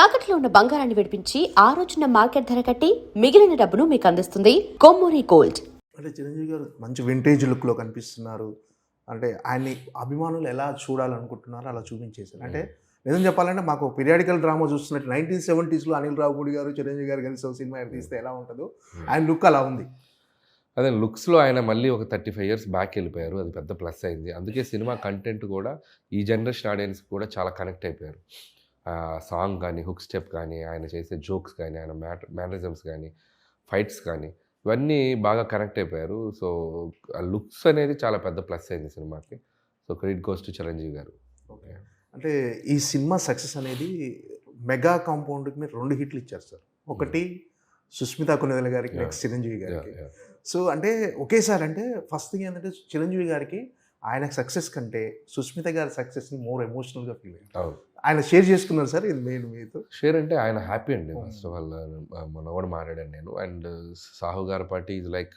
తాకట్లో ఉన్న బంగారాన్ని విడిపించి ఆ రోజున మార్కెట్ ధర కట్టి మిగిలిన డబ్బును మీకు అందిస్తుంది కొమ్మూరి గోల్డ్. అంటే చిరంజీవి గారు మంచి వింటేజ్ లుక్లో కనిపిస్తున్నారు. అంటే ఆయన్ని అభిమానులు ఎలా చూడాలనుకుంటున్నారో అలా చూపించేశారు. అంటే నిజం చెప్పాలంటే మాకు పీరియాడికల్ డ్రామా చూస్తున్నట్టు 1970s అనిల్ రావుపూడి గారు చిరంజీవి గారు కలిసి ఒక సినిమా తీస్తే ఎలా ఉంటుందో ఆయన లుక్ అలా ఉంది. అదే లుక్స్‌లో ఆయన మళ్ళీ ఒక 35 ఇయర్స్ బ్యాక్ వెళ్ళిపోయారు. అది పెద్ద ప్లస్ అయింది. అందుకే సినిమా కంటెంట్ కూడా ఈ జనరేషన్ ఆడియన్స్‌కి కూడా చాలా కనెక్ట్ అయిపోయారు. సాంగ్ కానీ, హుక్ స్టెప్ కానీ, ఆయన చేసే జోక్స్ కానీ, ఆయన మేనరిజమ్స్ కానీ, ఫైట్స్ కానీ ఇవన్నీ బాగా కనెక్ట్ అయిపోయారు. సో, ఆ లుక్స్ అనేది చాలా పెద్ద ప్లస్ అయింది సినిమాకి. So, credit goes to Chiranjeevi గారు. ఓకే. అంటే ఈ సినిమా సక్సెస్ అనేది మెగా కాంపౌండ్‌కి మీరు 2 హిట్లు ఇచ్చారు సార్. ఒకటి సుస్మితా కొనిదెల గారికి, నెక్స్ట్ చిరంజీవి గారికి. సో అంటే ఒకేసారి అంటే ఫస్ట్ థింగ్ ఏంటంటే చిరంజీవి గారికి ఆయన సక్సెస్ కంటే సుస్మిత గారి సక్సెస్ని మోర్ ఎమోషనల్గా ఫీల్ అయ్యారు. అవును. ఆయన షేర్ చేసుకున్నారు సార్ ఇది మెయిన్ మీతో. షేర్ అంటే ఆయన హ్యాపీ అండి. ఫస్ట్ ఆఫ్ ఆల్ మొన్న కూడా మాట్లాడాను నేను. అండ్ సాహు గారి పార్టీ ఈజ్ లైక్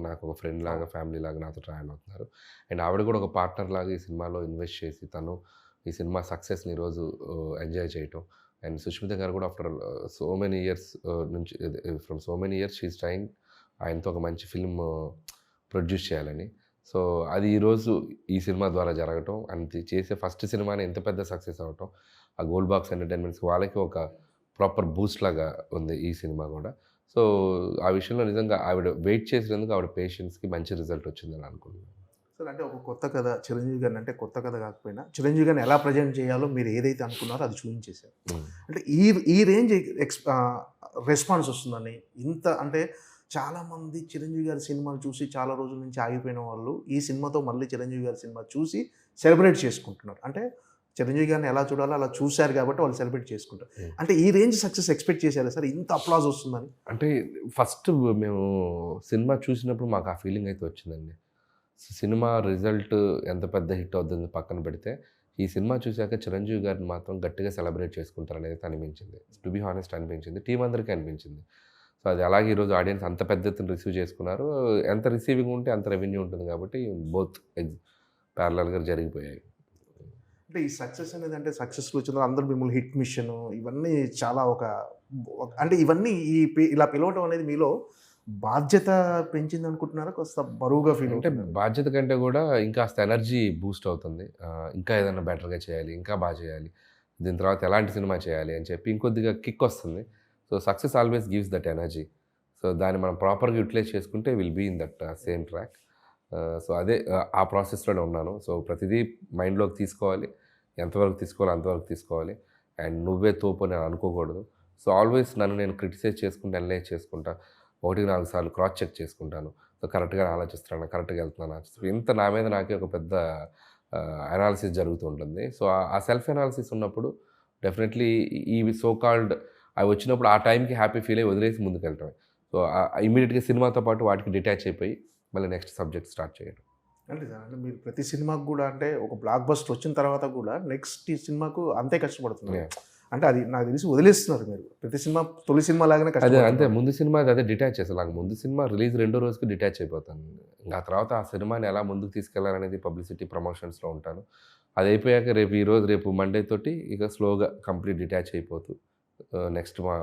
నాకు ఒక ఫ్రెండ్ లాగా, ఫ్యామిలీ లాగా నాతో ట్రావెల్ అవుతున్నారు. అండ్ ఆవిడ కూడా ఒక పార్ట్నర్ లాగా ఈ సినిమాలో ఇన్వెస్ట్ చేసి తను ఈ సినిమా సక్సెస్ని ఈరోజు ఎంజాయ్ చేయటం. అండ్ సుష్మిత గారు కూడా ఆఫ్టర్ సో మెనీ ఇయర్స్ నుంచి from so many years she is trying ఆయనతో ఒక మంచి ఫిల్మ్ ప్రొడ్యూస్ చేయాలని. సో అది ఈరోజు ఈ సినిమా ద్వారా జరగటం, అండ్ చేసే ఫస్ట్ సినిమాని ఎంత పెద్ద సక్సెస్ అవ్వటం, ఆ గోల్డ్ బాక్స్ ఎంటర్టైన్మెంట్స్కి వాళ్ళకి ఒక ప్రాపర్ బూస్ట్ లాగా ఉంది ఈ సినిమా కూడా. సో ఆ విషయంలో నిజంగా ఆవిడ వెయిట్ చేసినందుకు ఆవిడ పేషెన్స్కి మంచి రిజల్ట్ వచ్చిందని అనుకుంటున్నాను. సార్ అంటే ఒక కొత్త కథ చిరంజీవి గారిని, అంటే కొత్త కథ కాకపోయినా చిరంజీవి గారిని ఎలా ప్రజెంట్ చేయాలో మీరు ఏదైతే అనుకున్నారో అది చూపించేశారు. అంటే ఈ రేంజ్ రెస్పాన్స్ వస్తుందని ఇంత అంటే చాలామంది చిరంజీవి గారి సినిమాలు చూసి చాలా రోజుల నుంచి ఆగిపోయిన వాళ్ళు ఈ సినిమాతో మళ్ళీ చిరంజీవి గారి సినిమా చూసి సెలబ్రేట్ చేసుకుంటున్నారు. అంటే చిరంజీవి గారిని ఎలా చూడాలో అలా చూశారు కాబట్టి వాళ్ళు సెలబ్రేట్ చేసుకుంటారు. అంటే ఈ రేంజ్ సక్సెస్ ఎక్స్పెక్ట్ చేశారా సార్, ఇంత అప్లాజ్ వస్తుందని? అంటే ఫస్ట్ మేము సినిమా చూసినప్పుడు మాకు ఆ ఫీలింగ్ అయితే వచ్చిందండి. సినిమా రిజల్ట్ ఎంత పెద్ద హిట్ అవుతుంది పక్కన పెడితే, ఈ సినిమా చూశాక చిరంజీవి గారిని మాత్రం గట్టిగా సెలబ్రేట్ చేసుకుంటారనేది అనిపించింది. టు బీ హానెస్ట్ అనిపించింది, టీం అందరికీ అనిపించింది. సో అది అలాగే ఈరోజు ఆడియన్స్ అంత పెద్ద ఎత్తున రిసీవ్ చేసుకున్నారు. ఎంత రిసీవింగ్ ఉంటే అంత రెవెన్యూ ఉంటుంది కాబట్టి బోత్ ప్యారలల్గా జరిగిపోయాయి. అంటే ఈ సక్సెస్ అనేది అంటే సక్సెస్లో వచ్చిన అందరూ మిమ్మల్ని హిట్ మిషన్ ఇవన్నీ చాలా అంటే ఇవన్నీ ఇలా పిలవటం అనేది మీలో బాధ్యత పెంచింది అనుకుంటున్నారా, కొంత బరువుగా ఫీల్ అంటే బాధ్యత కంటే కూడా ఇంకాస్త ఎనర్జీ బూస్ట్ అవుతుంది. ఇంకా ఏదైనా బెటర్గా చేయాలి, ఇంకా బాగా చేయాలి, దీని తర్వాత ఎలాంటి సినిమా చేయాలి అని చెప్పి ఇంకొద్దిగా కిక్ వస్తుంది. So success always gives that energy. So దాన్ని మనం ప్రాపర్గా యూటిలైజ్ చేసుకుంటే will be in that same track. So అదే ఆ ప్రాసెస్లోనే ఉన్నాను. సో ప్రతిదీ మైండ్లోకి తీసుకోవాలి, ఎంతవరకు తీసుకోవాలి అంతవరకు తీసుకోవాలి. అండ్ నువ్వే తోపు అని అనుకోకూడదు. సో ఆల్వేస్ నన్ను నేను క్రిటిసైజ్ చేసుకుంటూ అనలైజ్ చేసుకుంటా, 1-4 సార్లు క్రాస్ చెక్ చేసుకుంటాను. సో కరెక్ట్గా ఆలోచిస్తున్నాను, కరెక్ట్గా వెళ్తున్నాను, ఇంత నా మీద నాకే ఒక పెద్ద అనాలిసిస్ జరుగుతూ ఉంటుంది. సో ఆ సెల్ఫ్ అనాలిసిస్ ఉన్నప్పుడు డెఫినెట్లీ ఈ సో కాల్డ్ అవి వచ్చినప్పుడు ఆ టైంకి హ్యాపీ ఫీల్ అయ్యి వదిలేసి ముందుకు వెళ్ళటమే. సో ఇమీడియట్గా సినిమాతో పాటు వాటికి డిటాచ్ అయిపోయి మళ్ళీ నెక్స్ట్ సబ్జెక్ట్ స్టార్ట్ చేయడం. అంటే సార్ అంటే మీరు ప్రతి సినిమాకు కూడా అంటే ఒక బ్లాక్ బస్టర్ వచ్చిన తర్వాత కూడా నెక్స్ట్ ఈ సినిమాకు అంతే కష్టపడుతున్నారు. అంటే అది నాకు తెలిసి వదిలేస్తున్నారు మీరు ప్రతి సినిమా తొలి సినిమా లాగానే అదే అంతే. ముందు సినిమా అదే డిటాచ్ చేస్తాను. నాకు ముందు సినిమా రిలీజ్ 2వ రోజుకి డిటాచ్ అయిపోతాను. ఇంకా తర్వాత ఆ సినిమాని ఎలా ముందుకు తీసుకెళ్లాలనేది పబ్లిసిటీ ప్రమోషన్స్లో ఉంటాను. అది అయిపోయాక రేపు మండే తోటి ఇక స్లోగా కంప్లీట్ డిటాచ్ అయిపోతూ నెక్స్ట్ మా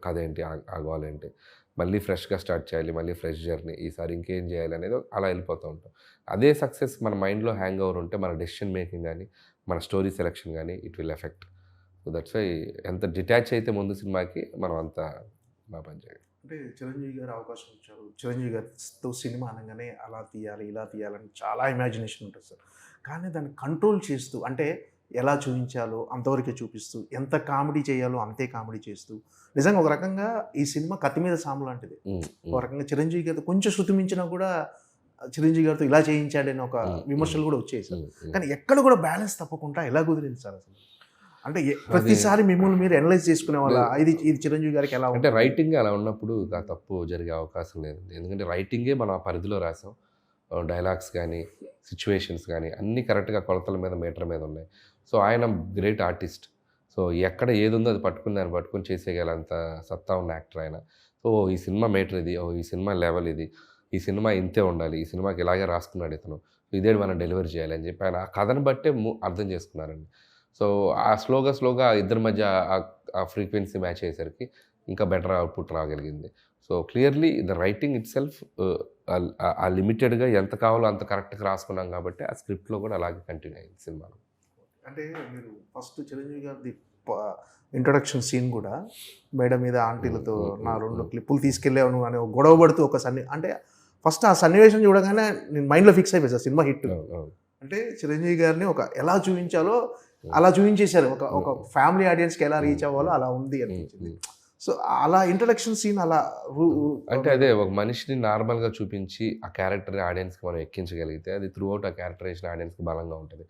కథ ఏంటి, ఆ గోల్ ఏంటి, మళ్ళీ ఫ్రెష్గా స్టార్ట్ చేయాలి, మళ్ళీ ఫ్రెష్ జర్నీ, ఈసారి ఇంకేం చేయాలి అనేది అలా వెళ్ళిపోతూ ఉంటాం. అదే సక్సెస్ మన మైండ్లో హ్యాంగ్ ఓవర్ ఉంటే మన డెసిషన్ మేకింగ్ కానీ మన స్టోరీ సెలెక్షన్ కానీ it will effect. So that's why ఎంత డిటాచ్ అయితే ముందు సినిమాకి మనం అంత బాగా పనిచేయాలి. అంటే చిరంజీవి గారు అవకాశం ఇచ్చారు, చిరంజీవి గారితో సినిమా అనగానే అలా తీయాలి ఇలా తీయాలని చాలా ఇమాజినేషన్ ఉంటుంది సార్. కానీ దాన్ని కంట్రోల్ చేస్తూ అంటే ఎలా చూపించాలో అంతవరకే చూపిస్తూ, ఎంత కామెడీ చేయాలో అంతే కామెడీ చేస్తూ, నిజంగా ఒక రకంగా ఈ సినిమా కత్తి మీద సాము లాంటిది. ఒక రకంగా చిరంజీవి గారితో కొంచెం శృతి మించినా కూడా చిరంజీవి గారితో ఇలా చేయించాడని ఒక విమర్శలు కూడా వచ్చాయి సార్. కానీ ఎక్కడ కూడా బ్యాలెన్స్ తప్పకుండా ఎలా కుదిరింది సార్ అసలు? అంటే ప్రతిసారి మిమ్మల్ని మీరు అనలైజ్ చేసుకునే వాళ్ళ ఇది చిరంజీవి గారికి ఎలా అంటే రైటింగ్ అలా ఉన్నప్పుడు తప్పు జరిగే అవకాశం లేదండి. ఎందుకంటే రైటింగే మనం ఆ పరిధిలో రాసాం. డైలాగ్స్ కానీ సిచ్యువేషన్స్ కానీ అన్నీ కరెక్ట్గా కొలతల మీద మీటర్ మీద ఉన్నాయి. సో ఆయన గ్రేట్ ఆర్టిస్ట్. సో ఎక్కడ ఏది ఉందో అది దాన్ని పట్టుకొని చేసేయగలంత సత్తా ఉన్న యాక్టర్ ఆయన. సో ఈ సినిమా మీటర్ ఇది, ఈ సినిమా లెవెల్ ఇది, ఈ సినిమా ఇంతే ఉండాలి, ఈ సినిమాకి ఇలాగే రాసుకున్నాడు ఇతను, ఇదే మనం డెలివరీ చేయాలి అని చెప్పి ఆయన ఆ కథను బట్టే అర్థం చేసుకున్నారండి. సో ఆ స్లోగా ఇద్దరి మధ్య ఆ ఫ్రీక్వెన్సీ మ్యాచ్ అయ్యేసరికి ఇంకా బెటర్ అవుట్‌పుట్ రాగలిగింది. So, clearly the writing itself ఆ లిమిటెడ్‌గా ఎంత కావాలో అంత కరెక్ట్‌గా రాసుకున్నాం కాబట్టి, ఆ స్క్రిప్ట్‌లో కూడా అలాగే కంటిన్యూ అయింది సినిమాలో. అంటే మీరు ఫస్ట్ చిరంజీవి గారిది ఇంట్రొడక్షన్ సీన్ కూడా మేడ మీద ఆంటీలతో నా 2 క్లిప్పులు తీసుకెళ్ళావు నువ్వు అని గొడవ పడుతూ ఒక అంటే ఫస్ట్ ఆ సన్నివేశం చూడగానే నేను మైండ్లో ఫిక్స్ అయిపోయి సార్ సినిమా హిట్. అవును. అంటే చిరంజీవి గారిని ఒక ఎలా చూపించాలో అలా చూపించేశారు. ఒక ఫ్యామిలీ ఆడియన్స్కి ఎలా రీచ్ అవ్వాలో అలా ఉంది అనిపించింది. సో అలా ఇంట్రడక్షన్ సీన్ అలా అంటే అదే ఒక మనిషిని నార్మల్‌గా చూపించి ఆ క్యారెక్టర్‌ని ఆడియన్స్‌కి మనం ఎక్కించగలిగితే అది త్రూ ఔట్ ఆ క్యారెక్టరైజేషన్ ఆడియన్స్‌కి బలంగా ఉంటది.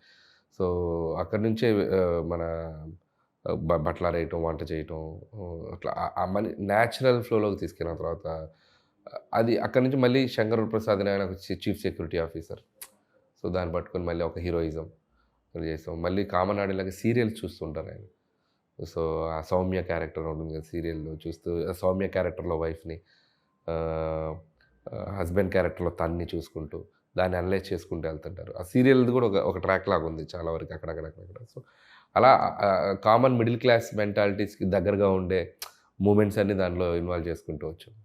సో, అక్కడి నుంచే మన బట్టలారేయటం, వంట చేయటం అట్లా ఆ న్యాచురల్ ఫ్లోలోకి తీసుకెళ్ళిన తర్వాత అది అక్కడి నుంచి మళ్ళీ శంకర్ ప్రసాద్ అనే ఆయన చీఫ్ సెక్యూరిటీ ఆఫీసర్. సో, దాన్ని పట్టుకొని మళ్ళీ ఒక హీరోయిజం చేసాం. మళ్ళీ కామన్ ఆడియన్‌లాగా సీరియల్స్ చూస్తుంటారు ఆయన. సో, ఆ సౌమ్య క్యారెక్టర్ ఉంటుంది కదా సీరియల్‌లో చూస్తూ ఆ సౌమ్య క్యారెక్టర్‌లో వైఫ్‌ని హస్బెండ్ క్యారెక్టర్‌లో తన్ని చూసుకుంటూ దాన్ని అనలైజ్ చేసుకుంటూ వెళ్తుంటారు. ఆ సీరియల్‌ది కూడా ఒక ట్రాక్ లాగా ఉంది చాలా వరకు అక్కడక్కడ. సో, అలా కామన్ మిడిల్ క్లాస్ మెంటాలిటీస్‌కి దగ్గరగా ఉండే మూమెంట్స్ అన్నీ దాంట్లో ఇన్వాల్వ్ చేసుకుంటూ వచ్చాం.